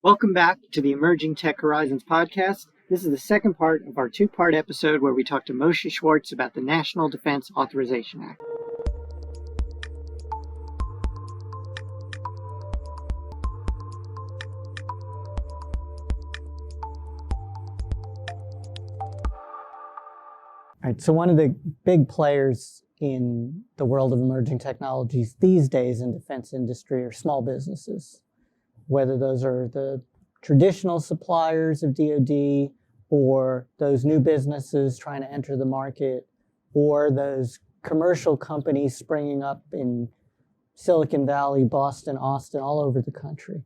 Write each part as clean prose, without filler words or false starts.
Welcome back to the Emerging Tech Horizons podcast. This is the second part of our two-part episode where we talk to Moshe Schwartz about the National Defense Authorization Act. All right, so one of the big players in the world of emerging technologies these days in defense industry are small businesses, whether those are the traditional suppliers of DoD or those new businesses trying to enter the market or those commercial companies springing up in Silicon Valley, Boston, Austin, all over the country.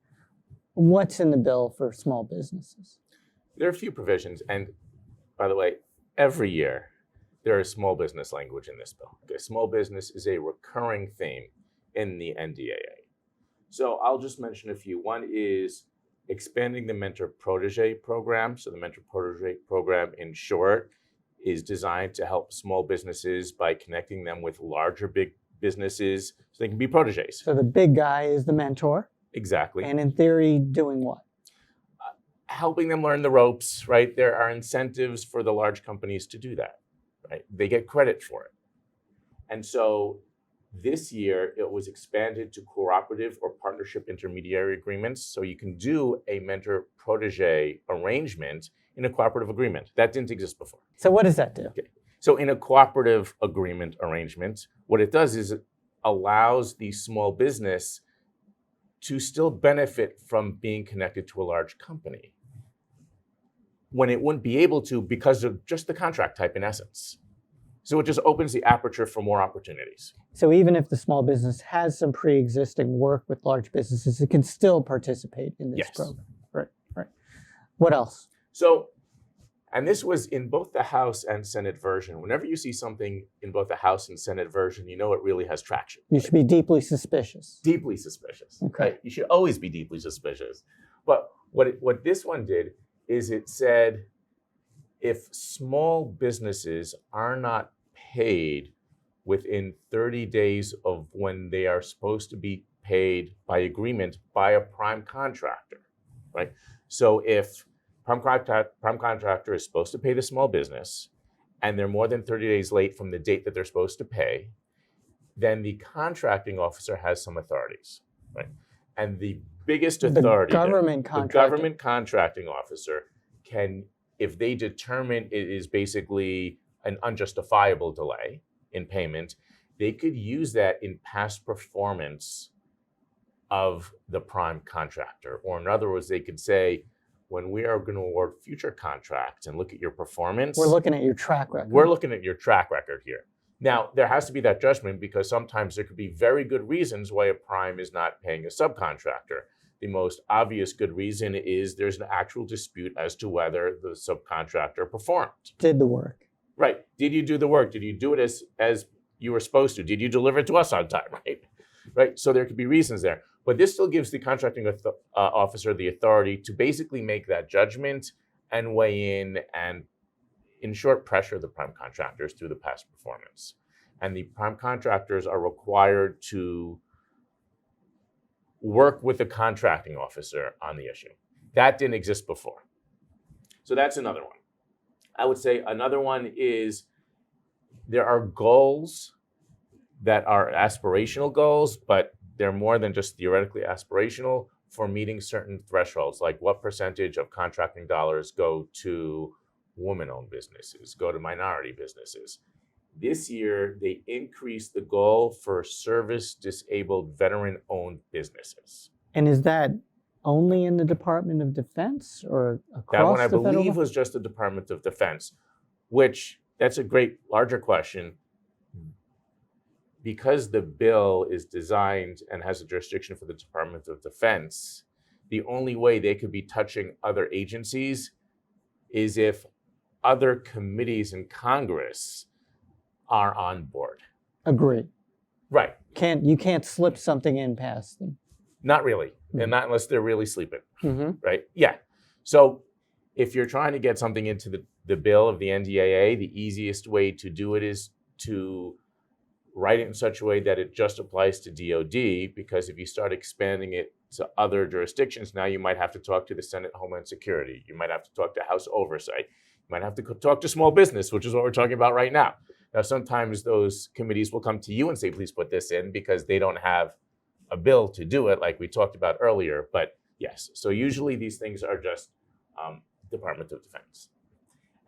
What's in the bill for small businesses? There are a few provisions, and by the way, every year there is small business language in this bill. Okay, small business is a recurring theme in the NDAA. So I'll just mention a few. One is expanding the mentor-protege program. So the mentor-protege program, in short, is designed to help small businesses by connecting them with larger big businesses so they can be proteges. So the big guy is the mentor. Exactly. And in theory, doing what? Helping them learn the ropes, right? There are incentives for the large companies to do that, right? They get credit for it. And so this year, it was expanded to cooperative or partnership intermediary agreements. So you can do a mentor-protege arrangement in a cooperative agreement. That didn't exist before. So what does that do? Okay. So in a cooperative agreement arrangement, what it does is it allows the small business to still benefit from being connected to a large company when it wouldn't be able to because of just the contract type in essence. So it just opens the aperture for more opportunities. So even if the small business has some pre-existing work with large businesses, it can still participate in this program. Right. What else? So, and this was in both the House and Senate version. Whenever you see something in both the House and Senate version, you know it really has traction. You should be deeply suspicious. Deeply suspicious. Okay. Right? You should always be deeply suspicious. But what this one did is it said, if small businesses are not paid within 30 days of when they are supposed to be paid by agreement by a prime contractor, right? So if prime contractor is supposed to pay the small business and they're more than 30 days late from the date that they're supposed to pay, then the contracting officer has some authorities, right? And the biggest authority, the government contracting officer can, if they determine it is basically an unjustifiable delay in payment, they could use that in past performance of the prime contractor. Or in other words, they could say, when we are going to award future contracts and look at your performance, we're looking at your track record. We're looking at your track record here. Now, there has to be that judgment because sometimes there could be very good reasons why a prime is not paying a subcontractor. The most obvious good reason is there's an actual dispute as to whether the subcontractor performed. Did the work. Right. Did you do the work? Did you do it as you were supposed to? Did you deliver it to us on time? Right. So there could be reasons there. But this still gives the contracting officer the authority to basically make that judgment and weigh in and, in short, pressure the prime contractors through the past performance. And the prime contractors are required to work with the contracting officer on the issue. That didn't exist before. So that's another one. I would say another one is there are goals that are aspirational goals, but they're more than just theoretically aspirational for meeting certain thresholds, like what percentage of contracting dollars go to woman-owned businesses, go to minority businesses. This year, they increased the goal for service-disabled veteran-owned businesses. And is that only in the Department of Defense or across that one, I the federal believe, was just the Department of Defense, which that's a great larger question. Because the bill is designed and has a jurisdiction for the Department of Defense, the only way they could be touching other agencies is if other committees in Congress are on board. Agree. Right. You can't slip something in past them. Not really, and not unless they're really sleeping, Mm-hmm. right? Yeah. So if you're trying to get something into the bill of the NDAA, the easiest way to do it is to write it in such a way that it just applies to DoD, because if you start expanding it to other jurisdictions. Now you might have to talk to the Senate Homeland Security. You might have to talk to House Oversight. You might have to talk to small business, which is what we're talking about right now. Now, sometimes those committees will come to you and say, please put this in, because they don't have a bill to do it, like we talked about earlier. But yes, so usually these things are just Department of Defense.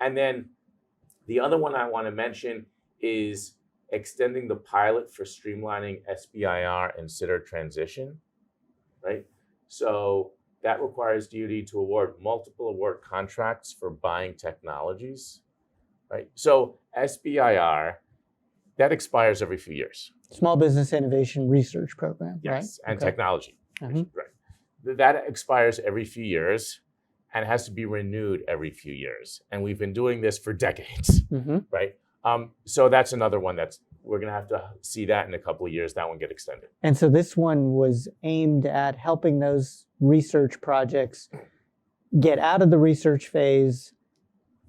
And then the other one I want to mention is extending the pilot for streamlining SBIR and SITR transition, right? So that requires DoD to award multiple award contracts for buying technologies, right? So SBIR, that expires every few years. Small Business Innovation Research Program, right? Yes, and Okay. technology, Mhm. right? That expires every few years and has to be renewed every few years. And we've been doing this for decades, Mhm. right? So that's another one we're going to have to see that in a couple of years, that one get extended. And so this one was aimed at helping those research projects get out of the research phase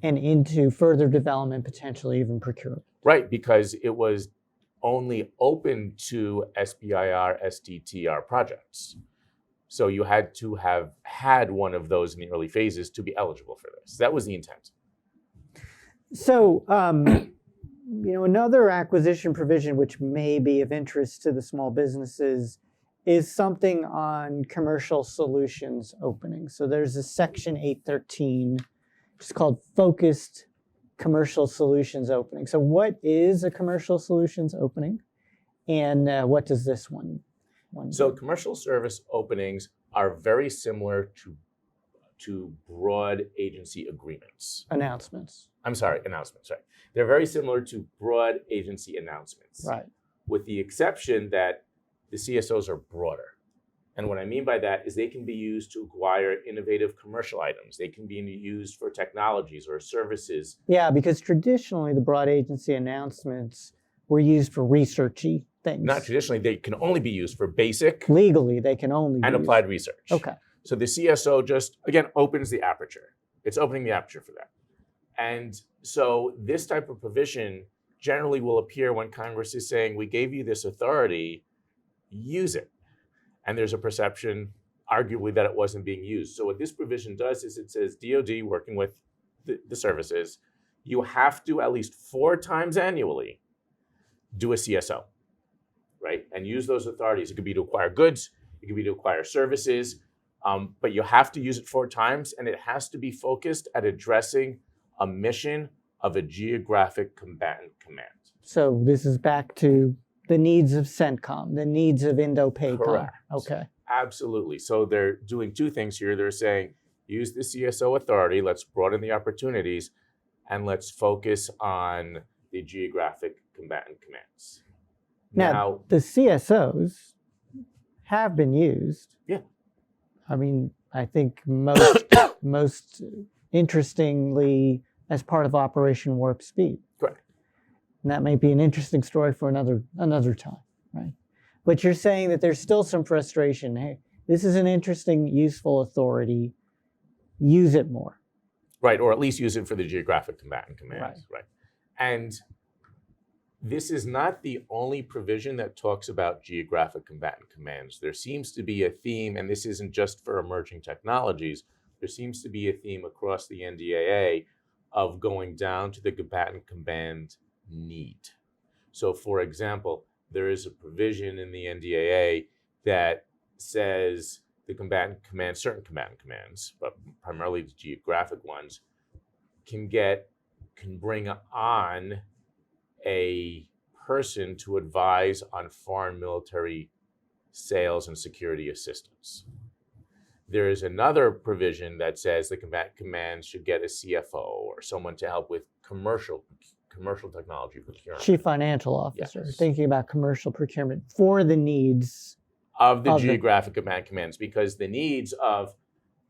and into further development, potentially even procurement. Right, because it was only open to SBIR, STTR projects. So you had to have had one of those in the early phases to be eligible for this. That was the intent. So, another acquisition provision which may be of interest to the small businesses is something on commercial solutions opening. So there's a section 813, which is called Focused Commercial Solutions Opening. So what is a commercial solutions opening, and what does this one So do? commercial service openings are very similar to broad agency agreements. Announcements. Announcements, right. They're very similar to broad agency announcements. Right. With the exception that the CSOs are broader. And what I mean by that is they can be used to acquire innovative commercial items. They can be used for technologies or services. Yeah, because traditionally the broad agency announcements were used for researchy things. Not traditionally, they can only be used for basic Legally, they can only and be applied used. research. Okay. So the CSO just, again, opens the aperture. It's opening the aperture for that. And so this type of provision generally will appear when Congress is saying, we gave you this authority, use it. And there's a perception, arguably, that it wasn't being used. So what this provision does is it says DoD, working with the services, you have to at least 4 times annually do a CSO, right? And use those authorities. It could be to acquire goods, it could be to acquire services, but you have to use it 4 times, and it has to be focused at addressing a mission of a geographic combatant command. So this is back to the needs of CENTCOM, the needs of Indo-PACOM. Correct. Okay. Absolutely. So they're doing 2 things here. They're saying, use the CSO authority, let's broaden the opportunities, and let's focus on the geographic combatant commands. Now, the CSOs have been used. Yeah. I mean, I think most interestingly as part of Operation Warp Speed. Correct. And that might be an interesting story for another time, right? But you're saying that there's still some frustration. Hey, this is an interesting, useful authority. Use it more. Right, or at least use it for the geographic combatant commands. Right. And this is not the only provision that talks about geographic combatant commands. There seems to be a theme, and this isn't just for emerging technologies, there seems to be a theme across the NDAA of going down to the combatant command need. So for example, there is a provision in the NDAA that says the combatant commands, certain combatant commands, but primarily the geographic ones, can bring on a person to advise on foreign military sales and security assistance. There is another provision that says the combatant commands should get a CFO or someone to help with commercial technology procurement. Chief Financial Officer, Yes. thinking about commercial procurement for the needs of the geographic combatant commands, because the needs of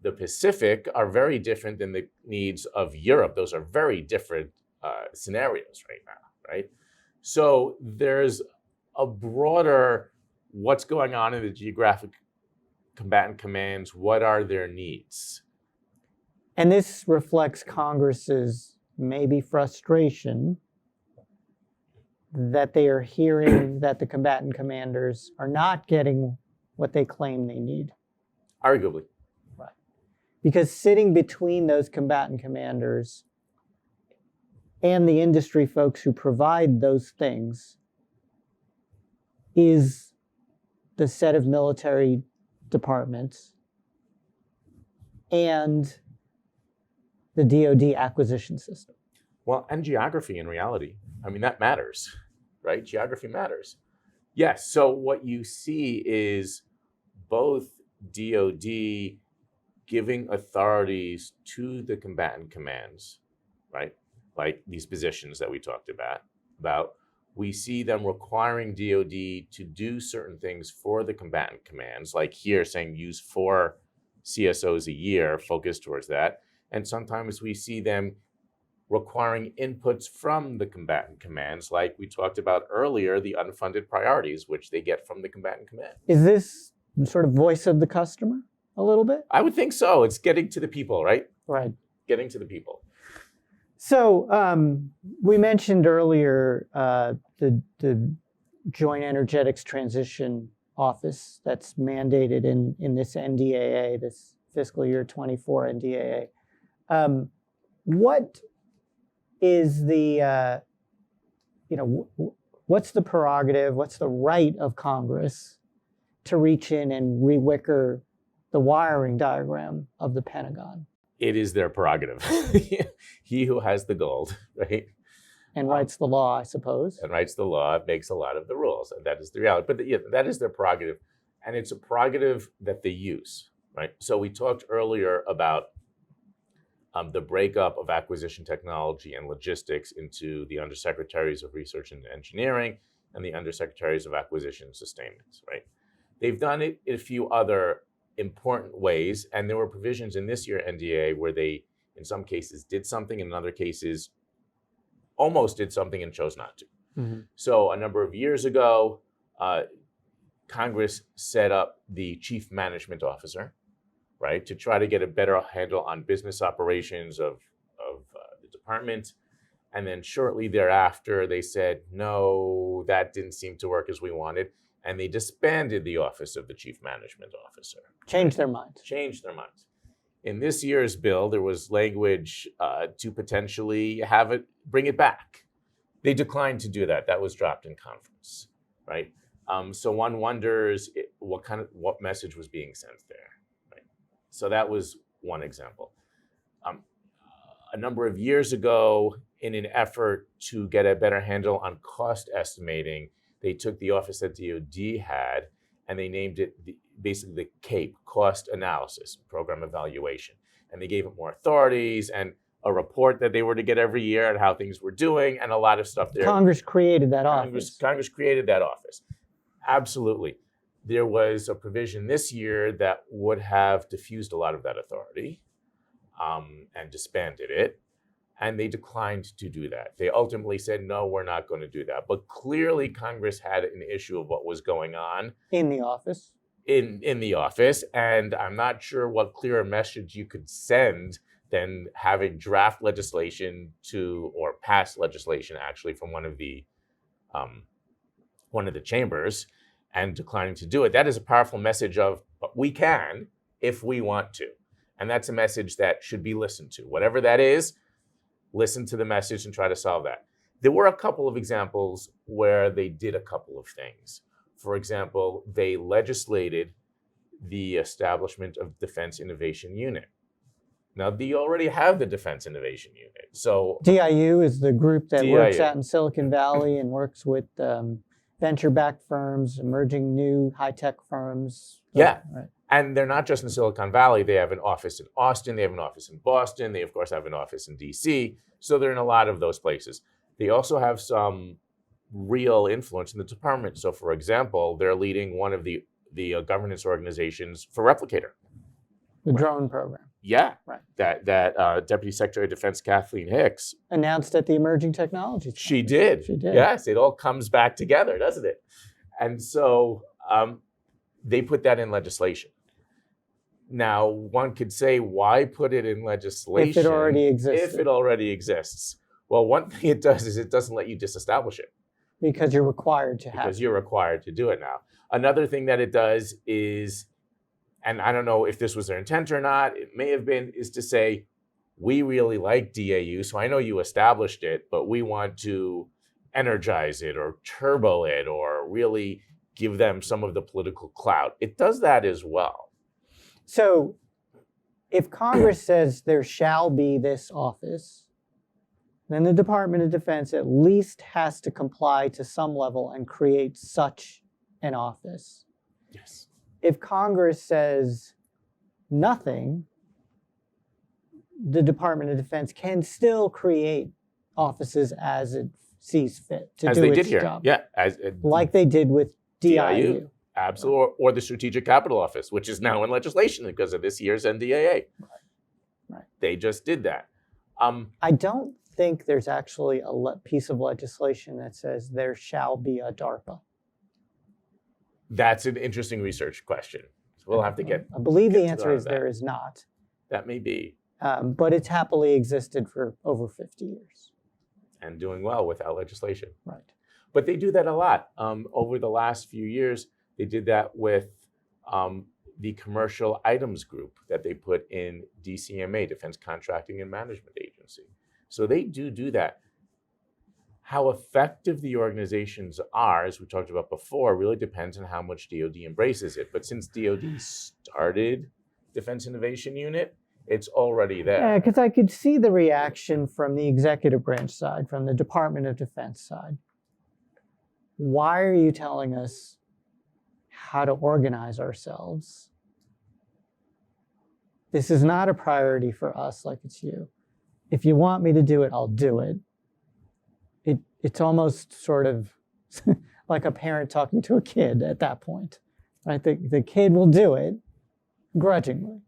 the Pacific are very different than the needs of Europe. Those are very different scenarios right now, right? So there's a broader what's going on in the geographic combatant commands, what are their needs? And this reflects Congress's maybe frustration that they are hearing that the combatant commanders are not getting what they claim they need. Arguably. Right. Because sitting between those combatant commanders and the industry folks who provide those things is the set of military departments and the DoD acquisition system. Well, and geography in reality. I mean, that matters, right? Geography matters. Yes, so what you see is both DoD giving authorities to the combatant commands, right? Like these positions that we talked about. We see them requiring DoD to do certain things for the combatant commands, like here saying use 4 CSOs a year, focus towards that. And sometimes we see them requiring inputs from the combatant commands, like we talked about earlier, the unfunded priorities, which they get from the combatant command. Is this sort of voice of the customer a little bit? I would think so. It's getting to the people, right? Right. Getting to the people. So we mentioned earlier the Joint Energetics Transition Office that's mandated in this NDAA, this fiscal year 24 NDAA. What is the, what's the prerogative, what's the right of Congress to reach in and rewicker the wiring diagram of the Pentagon? It is their prerogative. He who has the gold, right? And writes the law, I suppose. And writes the law, makes a lot of the rules. And that is the reality. But yeah, that is their prerogative. And it's a prerogative that they use, right? So we talked earlier about the breakup of acquisition technology and logistics into the undersecretaries of research and engineering and the undersecretaries of acquisition and sustainment, right? They've done it in a few other important ways, and there were provisions in this year NDAA where they, in some cases, did something, in other cases, almost did something and chose not to. Mm-hmm. So a number of years ago, Congress set up the Chief Management Officer, right, to try to get a better handle on business operations of the department. And then shortly thereafter, they said, no, that didn't seem to work as we wanted. And they disbanded the Office of the Chief Management Officer. Changed their minds. Changed their minds. In this year's bill, there was language to potentially have it, bring it back. They declined to do that. That was dropped in conference, right? So one wonders what message was being sent there. So that was one example. A number of years ago, in an effort to get a better handle on cost estimating, they took the office that DoD had and they named it basically the CAPE, Cost Analysis, Program Evaluation. And they gave it more authorities and a report that they were to get every year on how things were doing and a lot of stuff there. Congress created that office. Congress created that office. Absolutely. There was a provision this year that would have diffused a lot of that authority and disbanded it, and they declined to do that. They ultimately said, no, we're not going to do that. But clearly Congress had an issue of what was going on in the office. In the office, and I'm not sure what clearer message you could send than having draft legislation or pass legislation actually from one of the chambers and declining to do it. That is a powerful message of, but we can if we want to. And that's a message that should be listened to. Whatever that is, listen to the message and try to solve that. There were a couple of examples where they did a couple of things. For example, they legislated the establishment of Defense Innovation Unit. Now, they already have the Defense Innovation Unit. So DIU is the group that DIU. works out in Silicon Valley and works with venture-backed firms, emerging new high-tech firms. Yeah. Right. And they're not just in Silicon Valley. They have an office in Austin. They have an office in Boston. They, of course, have an office in DC. So they're in a lot of those places. They also have some real influence in the department. So, for example, they're leading one of the governance organizations for Replicator. The drone program. Yeah. Right. That Deputy Secretary of Defense Kathleen Hicks announced at the Emerging Technologies Conference. She did. She did. Yes, it all comes back together, doesn't it? And so they put that in legislation. Now, one could say, why put it in legislation if it already exists? If it already exists. Well, one thing it does is it doesn't let you disestablish it. Because you're required to have it. Because you're required to do it now. Another thing that it does is and I don't know if this was their intent or not, it may have been, is to say, we really like DAU, so I know you established it, but we want to energize it or turbo it or really give them some of the political clout. It does that as well. So if Congress says there shall be this office, then the Department of Defense at least has to comply to some level and create such an office. Yes. If Congress says nothing, the Department of Defense can still create offices as it sees fit to do its job. Yeah, like they did with DIU. Absolutely, or the Strategic Capital Office, which is now in legislation because of this year's NDAA. Right. They just did that. I don't think there's actually a piece of legislation that says there shall be a DARPA. That's an interesting research question. So we'll have to get. I believe the answer is there is not. That may be. But it's happily existed for over 50 years. And doing well without legislation. Right. But they do that a lot. Over the last few years, they did that with the commercial items group that they put in DCMA, Defense Contracting and Management Agency. So they do that. How effective the organizations are, as we talked about before, really depends on how much DoD embraces it. But since DoD started Defense Innovation Unit, it's already there. Yeah, because I could see the reaction from the executive branch side, from the Department of Defense side. Why are you telling us how to organize ourselves? This is not a priority for us like it's you. If you want me to do it, I'll do it. It's almost sort of like a parent talking to a kid at that point. Right? The kid will do it grudgingly.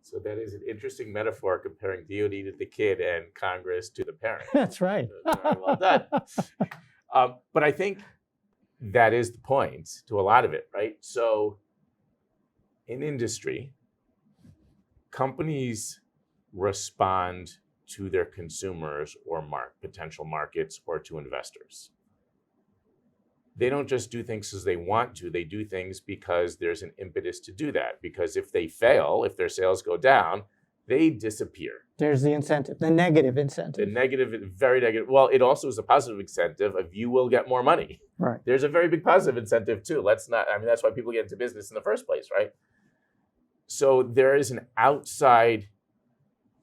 So that is an interesting metaphor, comparing DoD to the kid and Congress to the parent. That's right. Very well done. But I think that is the point to a lot of it, right? So in industry, companies respond to their consumers or potential markets or to investors. They don't just do things because they want to. They do things because there's an impetus to do that. Because if they fail, if their sales go down, they disappear. There's the incentive, the negative incentive. The negative, very negative. Well, it also is a positive incentive of you will get more money. Right. There's a very big positive incentive too. That's why people get into business in the first place, right? So there is an outside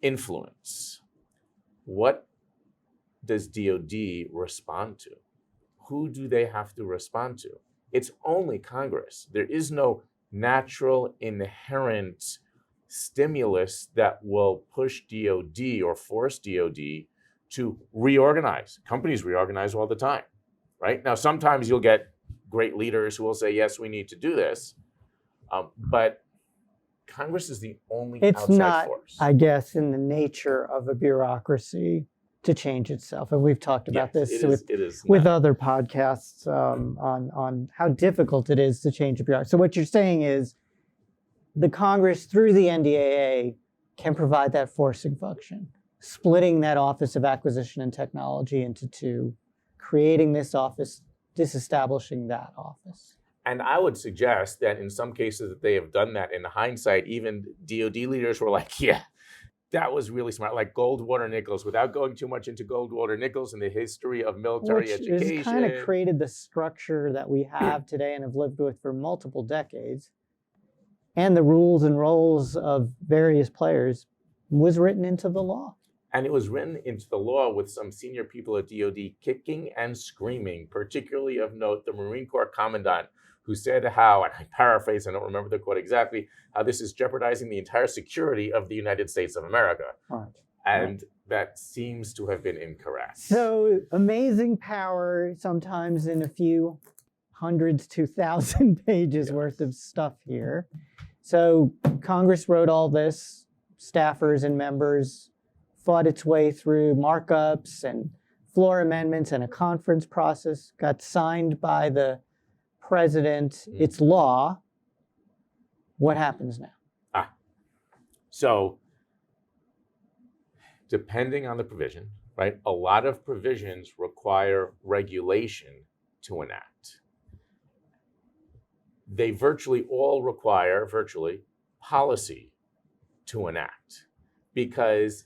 influence. What does DoD respond to? Who do they have to respond to? It's only Congress. There is no natural, inherent stimulus that will push DoD or force DoD to reorganize. Companies reorganize all the time, right? Now, sometimes you'll get great leaders who will say, yes, we need to do this. But Congress is the only outside force. It's not, I guess, in the nature of a bureaucracy to change itself. And we've talked about this with other podcasts on how difficult it is to change a bureaucracy. So what you're saying is the Congress, through the NDAA, can provide that forcing function, splitting that Office of Acquisition and Technology into two, creating this office, disestablishing that office. And I would suggest that in some cases that they have done that. In hindsight, even DoD leaders were like, yeah, that was really smart. Like Goldwater-Nichols, without going too much into Goldwater-Nichols and the history of military education. Which has kind of created the structure that we have today and have lived with for multiple decades. And the rules and roles of various players was written into the law. And it was written into the law with some senior people at DoD kicking and screaming, particularly of note, the Marine Corps Commandant, who said how, and I paraphrase, I don't remember the quote exactly, how this is jeopardizing the entire security of the United States of America. Right. And that seems to have been incorrect. So amazing power, sometimes in a few hundreds to 1,000 pages worth of stuff here. So Congress wrote all this, staffers and members fought its way through markups and floor amendments and a conference process, got signed by the president. It's law. What happens now? So depending on the provision, right? A lot of provisions require regulation to enact. They virtually all require, policy to enact, because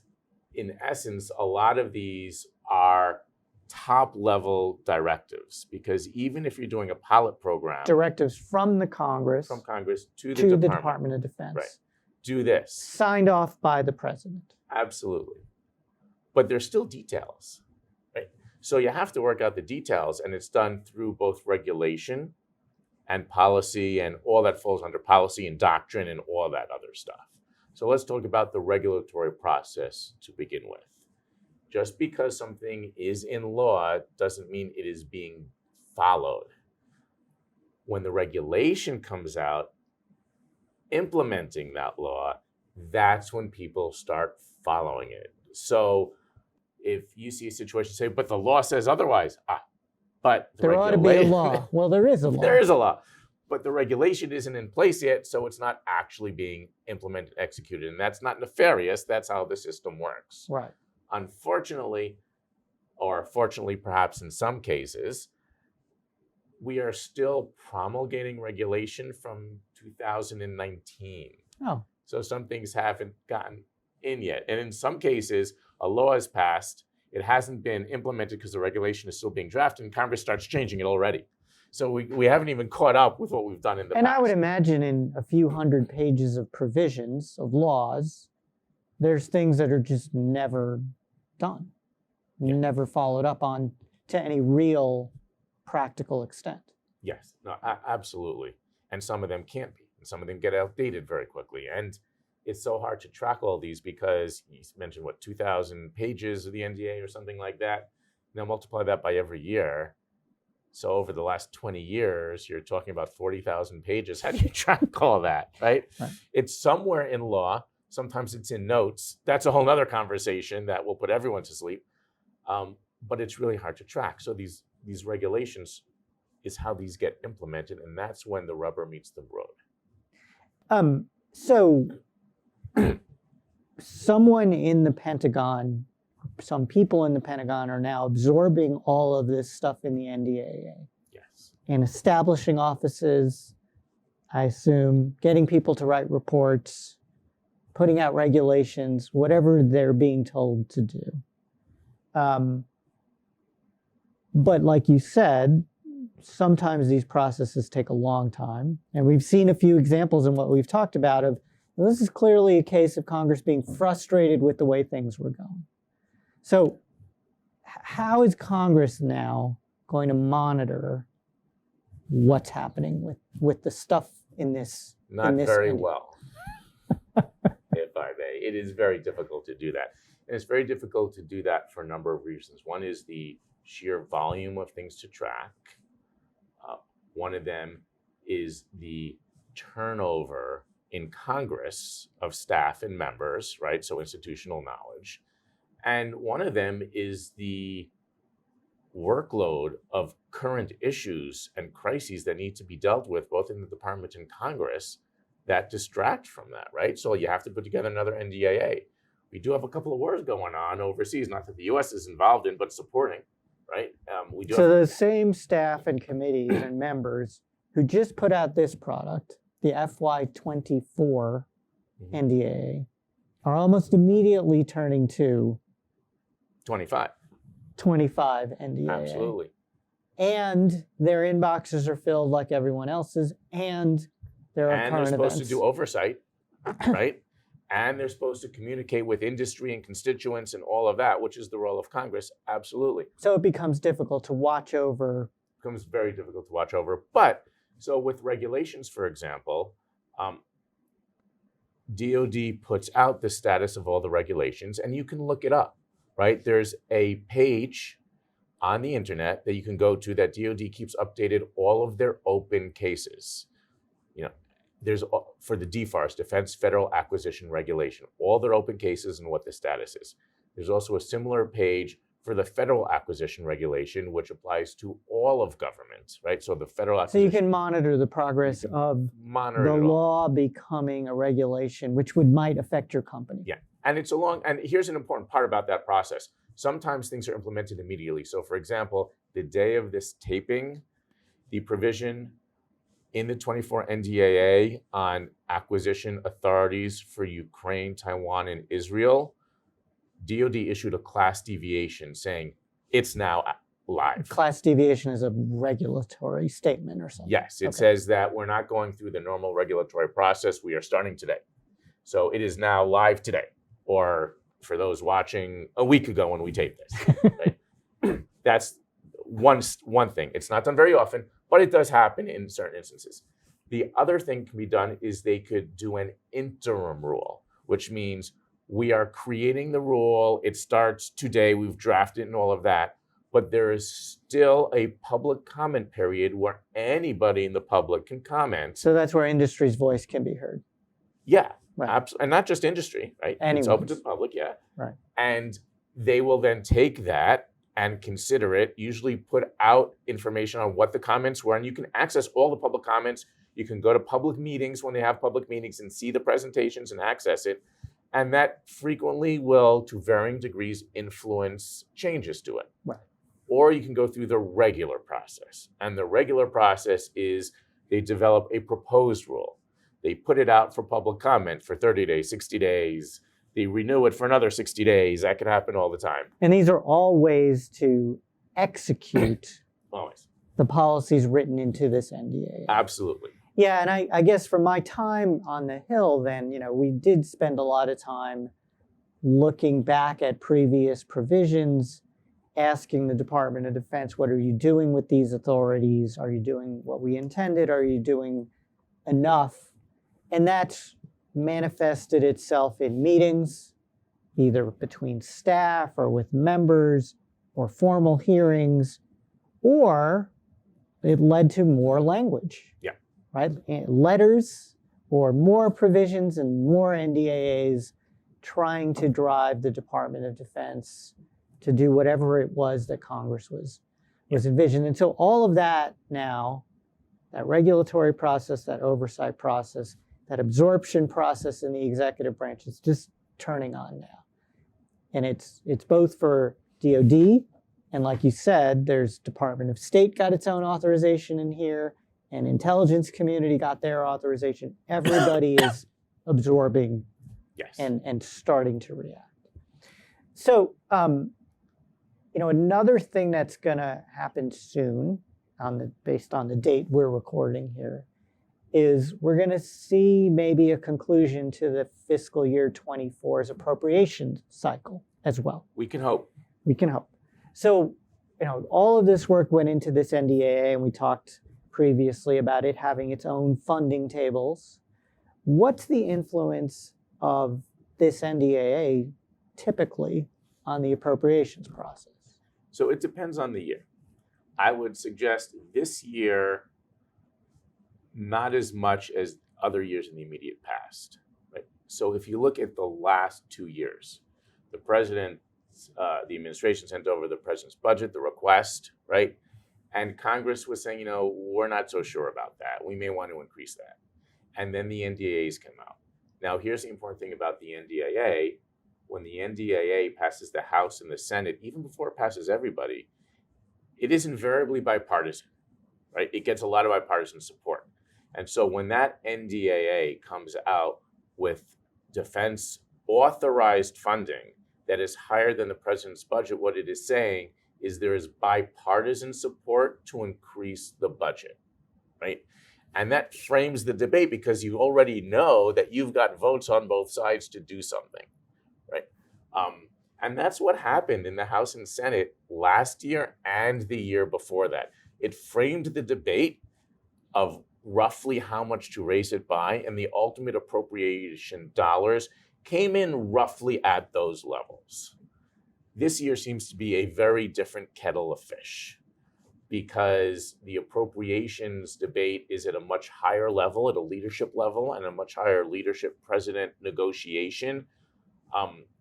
in essence, a lot of these are top level directives, because even if you're doing a pilot program, Directives from the Congress from Congress to to the the Department of Defense. Right. Do this. Signed off by the president. Absolutely. But there's still details, right? So you have to work out the details, and it's done through both regulation and policy, and all that falls under policy and doctrine and all that other stuff. So let's talk about the regulatory process to begin with. Just because something is in law doesn't mean it is being followed. When the regulation comes out, implementing that law, that's when people start following it. So if you see a situation, say, but the law says otherwise, but there ought to be a law. Well, there is a law. There is a law, but the regulation isn't in place yet, so it's not actually being implemented, executed, and that's not nefarious. That's how the system works. Right. Unfortunately, or fortunately perhaps in some cases, we are still promulgating regulation from 2019. Oh. So some things haven't gotten in yet. And in some cases, a law is passed, it hasn't been implemented because the regulation is still being drafted, and Congress starts changing it already. So we haven't even caught up with what we've done in the past. And I would imagine in a few hundred pages of provisions of laws, there's things that are just never done, never followed up on to any real practical extent. Yes, no, absolutely. And some of them can't be. And some of them get outdated very quickly. And it's so hard to track all these because you mentioned, 2,000 pages of the NDA or something like that. Now multiply that by every year. So over the last 20 years, you're talking about 40,000 pages. How do you track all that, right? It's somewhere in law. Sometimes it's in notes. That's a whole nother conversation that will put everyone to sleep. But it's really hard to track. So these regulations is how these get implemented, and that's when the rubber meets the road. So someone in the Pentagon, some people in the Pentagon are now absorbing all of this stuff in the NDAA. Yes. And establishing offices, I assume, getting people to write reports, putting out regulations, whatever they're being told to do. But like you said, sometimes these processes take a long time. And we've seen a few examples in what we've talked about of, well, this is clearly a case of Congress being frustrated with the way things were going. So how is Congress now going to monitor what's happening with the stuff in this? Not very well, if I may. It is very difficult to do that. And it's very difficult to do that for a number of reasons. One is the sheer volume of things to track. One of them is the turnover in Congress of staff and members, right? So institutional knowledge. And one of them is the workload of current issues and crises that need to be dealt with both in the department and Congress that distract from that, right? So you have to put together another NDAA. We do have a couple of wars going on overseas, not that the U.S. is involved in, but supporting, right? The same staff and committees and members who just put out this product, the FY2024 NDAA, are almost immediately turning to 25 NDAA. Absolutely. And their inboxes are filled like everyone else's, and there are current events. And they're supposed to do oversight, right? And they're supposed to communicate with industry and constituents and all of that, which is the role of Congress. Absolutely. So it becomes difficult to watch over. It becomes very difficult to watch over. But so with regulations, for example, DOD puts out the status of all the regulations, and you can look it up, right? There's a page on the internet that you can go to that DOD keeps updated all of their open cases. You know, there's for the DFARS, Defense Federal Acquisition Regulation, all their open cases and what the status is. There's also a similar page for the Federal Acquisition Regulation, which applies to all of government, right? So the federal acquisition. So you can monitor the progress of the law becoming a regulation, which might affect your company. Yeah, and and here's an important part about that process. Sometimes things are implemented immediately. So for example, the day of this taping, the provision in the 24 NDAA on acquisition authorities for Ukraine, Taiwan, and Israel, DoD issued a class deviation saying it's now live. Class deviation is a regulatory statement or something. Yes, it says that we're not going through the normal regulatory process. We are starting today. So it is now live today, or for those watching, a week ago when we taped this. Right? That's one thing. It's not done very often, but it does happen in certain instances. The other thing can be done is they could do an interim rule, which means we are creating the rule. It starts today. We've drafted and all of that. But there is still a public comment period where anybody in the public can comment. So that's where industry's voice can be heard. Yeah, right. Absolutely. And not just industry, right? Anyone's. It's open to the public, yeah. Right. And they will then take that and consider it, usually put out information on what the comments were. And you can access all the public comments. You can go to public meetings when they have public meetings and see the presentations and access it. And that frequently will, to varying degrees, influence changes to it. Right. Or you can go through the regular process. And the regular process is they develop a proposed rule. They put it out for public comment for 30 days, 60 days. They renew it for another 60 days. That can happen all the time. And these are all ways to execute Always. the policies written into this NDAA. Absolutely. Yeah, and I guess from my time on the Hill then, we did spend a lot of time looking back at previous provisions, asking the Department of Defense, what are you doing with these authorities? Are you doing what we intended? Are you doing enough? And that manifested itself in meetings, either between staff or with members or formal hearings, or it led to more language. Yeah. Right? Letters or more provisions and more NDAAs trying to drive the Department of Defense to do whatever it was that Congress was envisioned. And so all of that now, that regulatory process, that oversight process, that absorption process in the executive branch is just turning on now. And it's both for DoD, and like you said, there's Department of State got its own authorization in here, and intelligence community got their authorization. Everybody is absorbing Yes. and starting to react. So, another thing that's going to happen soon, based on the date we're recording here, is we're going to see maybe a conclusion to the fiscal year 24's appropriation cycle as well. We can hope. We can hope. So, all of this work went into this NDAA, and we talked previously about it having its own funding tables. What's the influence of this NDAA typically on the appropriations process? So it depends on the year. I would suggest this year, not as much as other years in the immediate past. Right? So if you look at the last 2 years, the the administration sent over the president's budget, the request, right? And Congress was saying, we're not so sure about that. We may want to increase that. And then the NDAAs come out. Now, here's the important thing about the NDAA. When the NDAA passes the House and the Senate, even before it passes everybody, it is invariably bipartisan, right? It gets a lot of bipartisan support. And so when that NDAA comes out with defense authorized funding that is higher than the president's budget, what it is saying is there is bipartisan support to increase the budget, right? And that frames the debate because you already know that you've got votes on both sides to do something, right? And that's what happened in the House and Senate last year and the year before that. It framed the debate of roughly how much to raise it by, and the ultimate appropriation dollars came in roughly at those levels. This year seems to be a very different kettle of fish, because the appropriations debate is at a much higher level, at a leadership level, and a much higher leadership president negotiation.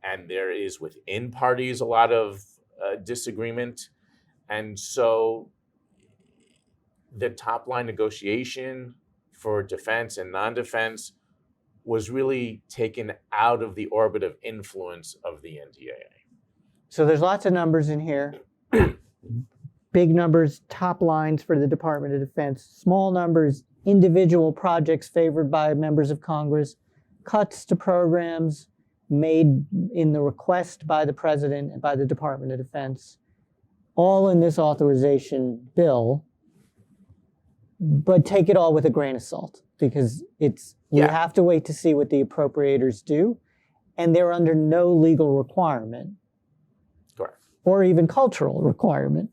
And there is within parties a lot of disagreement. And so the top line negotiation for defense and non-defense was really taken out of the orbit of influence of the NDAA. So there's lots of numbers in here. Big numbers, top lines for the Department of Defense, small numbers individual projects favored by members of Congress, cuts to programs made in the request by the President and by the Department of Defense, all in this authorization bill, but take it all with a grain of salt, because we have to wait to see what the appropriators do, and they're under no legal requirement, Correct, or even cultural requirement,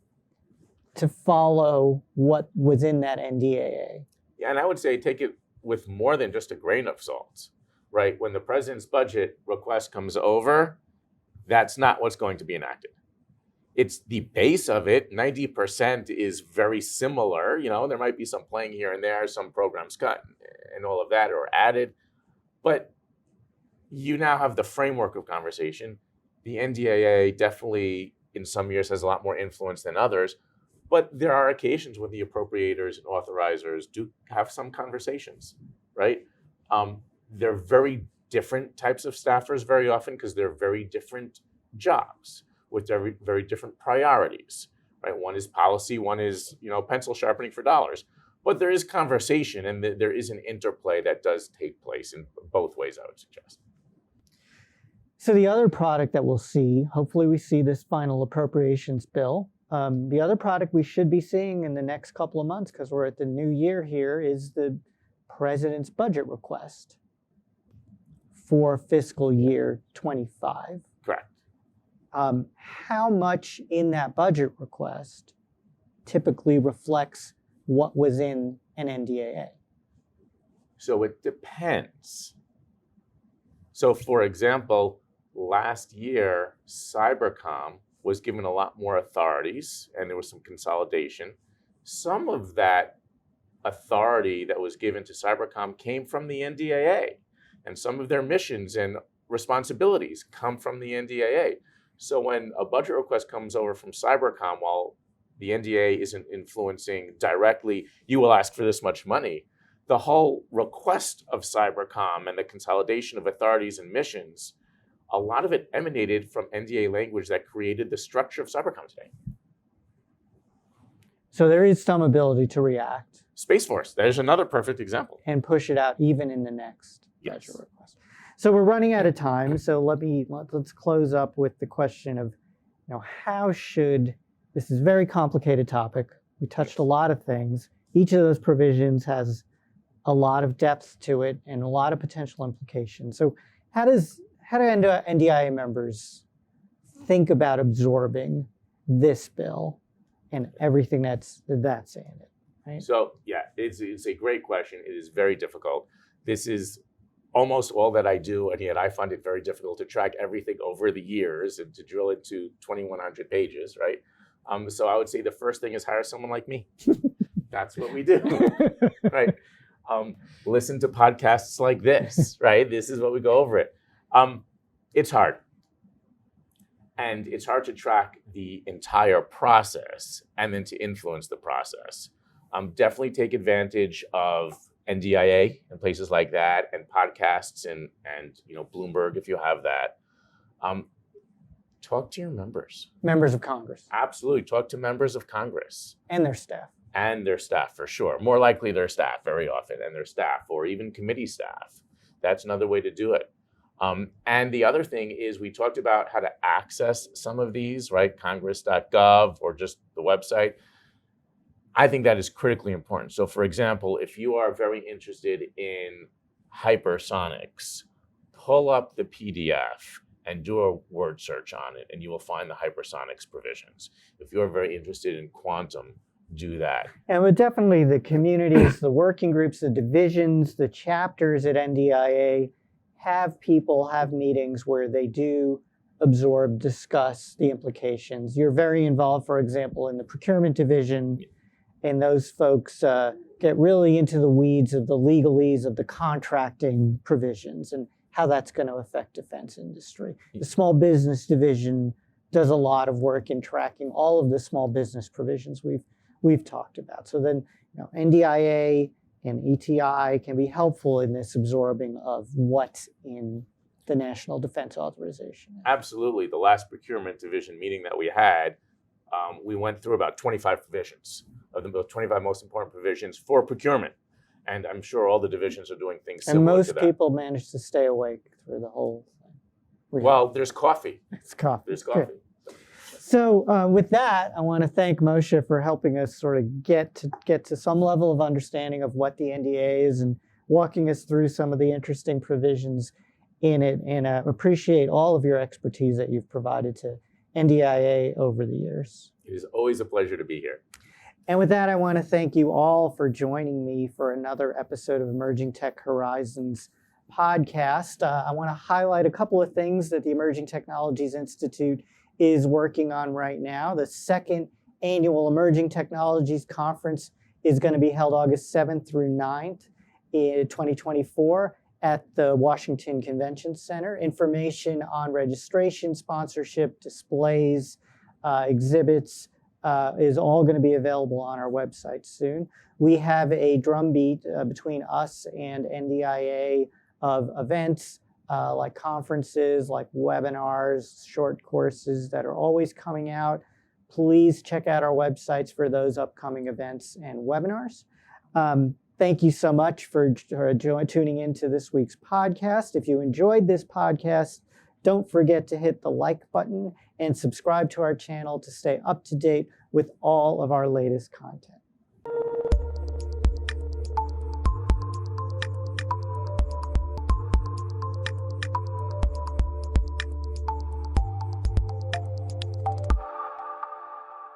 to follow what was in that NDAA. Yeah, and I would say take it with more than just a grain of salt, right? When the president's budget request comes over, that's not what's going to be enacted. It's the base of it. 90% is very similar. You know, there might be some playing here and there, some programs cut and all of that or added, but you now have the framework of conversation. The NDAA definitely in some years has a lot more influence than others, but there are occasions when the appropriators and authorizers do have some conversations, right? They're very different types of staffers very often because they're very different jobs with very, very different priorities, right? One is policy, one is, pencil sharpening for dollars. But there is conversation and there is an interplay that does take place in both ways, I would suggest. So the other product that we'll see, hopefully we see this final appropriations bill. The other product we should be seeing in the next couple of months, because we're at the new year here, is the President's budget request for fiscal year 25. Correct. How much in that budget request typically reflects what was in an NDAA? So it depends. So for example, last year, Cybercom was given a lot more authorities and there was some consolidation. Some of that authority that was given to Cybercom came from the NDAA, and some of their missions and responsibilities come from the NDAA. So when a budget request comes over from Cybercom, while the NDAA isn't influencing directly, you will ask for this much money, the whole request of Cybercom and the consolidation of authorities and missions, a lot of it emanated from NDAA language that created the structure of Cybercom today. So there is some ability to react. Space Force, there's another perfect example. And push it out even in the next Yes. budget request. So we're running out of time. So let's close up with the question of, how should, this is a very complicated topic. We touched a lot of things. Each of those provisions has a lot of depth to it and a lot of potential implications. So how do NDIA members think about absorbing this bill and everything that's in it? Right? So yeah, it's a great question. It is very difficult. This is almost all that I do, and yet I find it very difficult to track everything over the years and to drill into 2,100 pages, right? So I would say the first thing is hire someone like me. That's what we do, right? Listen to podcasts like this, right? This is what we go over it. It's hard. And it's hard to track the entire process and then to influence the process. Definitely take advantage of NDIA and places like that, and podcasts and Bloomberg if you have that. Talk to your members. Members of Congress. Absolutely. Talk to members of Congress. And their staff. And their staff, for sure. More likely their staff very often, and their staff, or even committee staff. That's another way to do it. And the other thing is we talked about how to access some of these, right? Congress.gov or just the website. I think that is critically important. So for example, if you are very interested in hypersonics, pull up the PDF and do a word search on it, and you will find the hypersonics provisions. If you're very interested in quantum, do that. And with definitely the communities, the working groups, the divisions, the chapters at NDIA have meetings where they do absorb, discuss the implications. You're very involved, for example, in the procurement division, and those folks get really into the weeds of the legalese of the contracting provisions and how that's going to affect defense industry. The small business division does a lot of work in tracking all of the small business provisions we've talked about. So then, NDIA and ETI can be helpful in this absorbing of what's in the National Defense Authorization. Absolutely. The last procurement division meeting that we had, we went through about 25 provisions of the 25 most important provisions for procurement. And I'm sure all the divisions are doing things And similar to most that. people manage to stay awake through the whole thing. Well, there's coffee. It's coffee. There's coffee. So with that, I want to thank Moshe for helping us sort of get to some level of understanding of what the NDAA is and walking us through some of the interesting provisions in it. And appreciate all of your expertise that you've provided to NDIA over the years. It is always a pleasure to be here. And with that, I want to thank you all for joining me for another episode of Emerging Tech Horizons podcast. I want to highlight a couple of things that the Emerging Technologies Institute is working on right now. The second annual Emerging Technologies Conference is going to be held August 7th through 9th in 2024 at the Washington Convention Center. Information on registration, sponsorship, displays, exhibits is all going to be available on our website soon. We have a drumbeat between us and NDIA of events like conferences, like webinars, short courses that are always coming out. Please check out our websites for those upcoming events and webinars. Thank you so much for tuning into this week's podcast. If you enjoyed this podcast, don't forget to hit the like button and subscribe to our channel to stay up to date with all of our latest content.